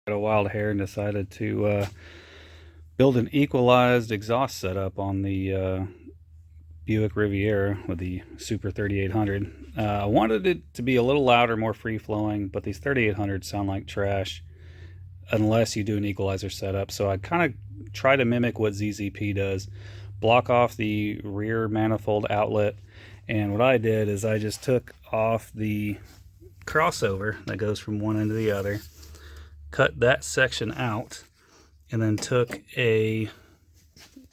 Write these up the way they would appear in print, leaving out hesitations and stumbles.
Got a wild hair and decided to build an equalized exhaust setup on the Buick Riviera with the Super 3800. I wanted it to be a little louder, more free-flowing, but these 3800s sound like trash unless you do an equalizer setup. So I kind of try to mimic what ZZP does. Block off the rear manifold outlet, and what I did is I just took off the crossover that goes from one end to the other, cut that section out, and then took a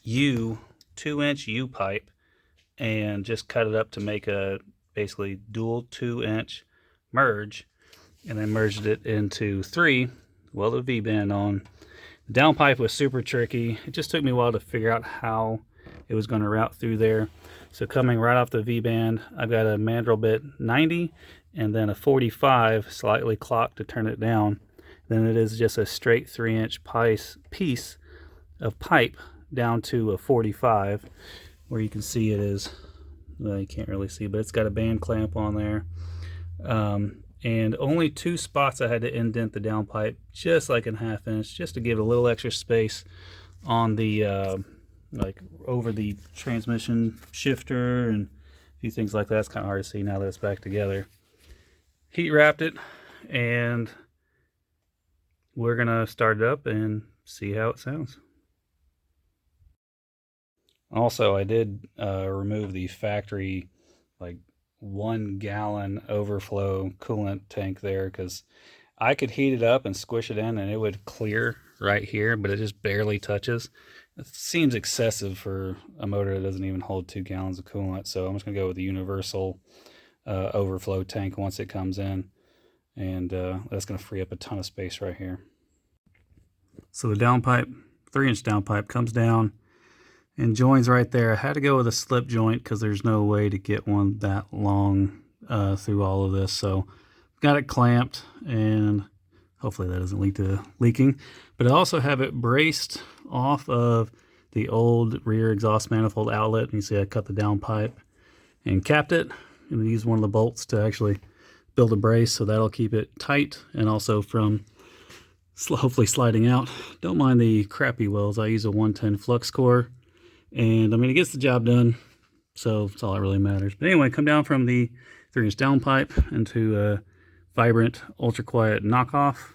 2-inch U pipe and just cut it up to make a basically dual 2-inch merge, and then merged it into 3, well, the V-band on. The downpipe was super tricky. It just took me a while to figure out how it was going to route through there. So coming right off the V-band, I've got a mandrel bit 90 and then a 45 slightly clocked to turn it down. Then it is just a straight 3-inch piece of pipe down to a 45, where you can see it is, well, you can't really see, but it's got a band clamp on there. And only 2 spots I had to indent the downpipe, just like a 1/2 inch, just to give it a little extra space on the, like over the transmission shifter and a few things like that. It's kind of hard to see now that it's back together. Heat wrapped it, and we're gonna start it up and see how it sounds. Also, I did remove the factory like 1-gallon overflow coolant tank there, because I could heat it up and squish it in and it would clear right here, but it just barely touches. It seems excessive for a motor that doesn't even hold 2 gallons of coolant. So I'm just gonna go with the universal overflow tank once it comes in, and that's gonna free up a ton of space right here. So the downpipe, 3-inch downpipe, comes down and joins right there. I had to go with a slip joint because there's no way to get one that long through all of this. So got it clamped, and hopefully that doesn't lead to leaking. But I also have it braced off of the old rear exhaust manifold outlet. And you see I cut the downpipe and capped it, and used one of the bolts to actually build a brace, so that'll keep it tight and also from hopefully sliding out. Don't mind the crappy wells. I use a 110 flux core, and I mean, it gets the job done, so that's all that really matters. But anyway, come down from the 3-inch downpipe into a Vibrant ultra quiet knockoff,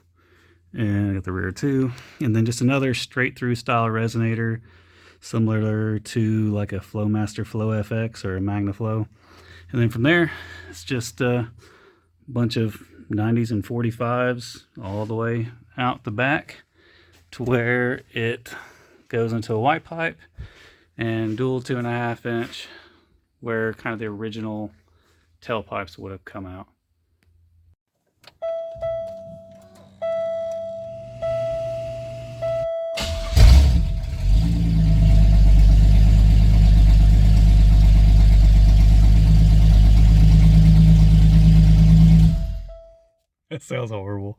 and I got the rear too, and then just another straight through style resonator, similar to like a Flowmaster Flow FX or a MagnaFlow. And then from there, it's just a bunch of 90s and 45s all the way out the back to where it goes into a white pipe, and dual 2.5 inch where kind of the original tailpipes would have come out. That sounds horrible.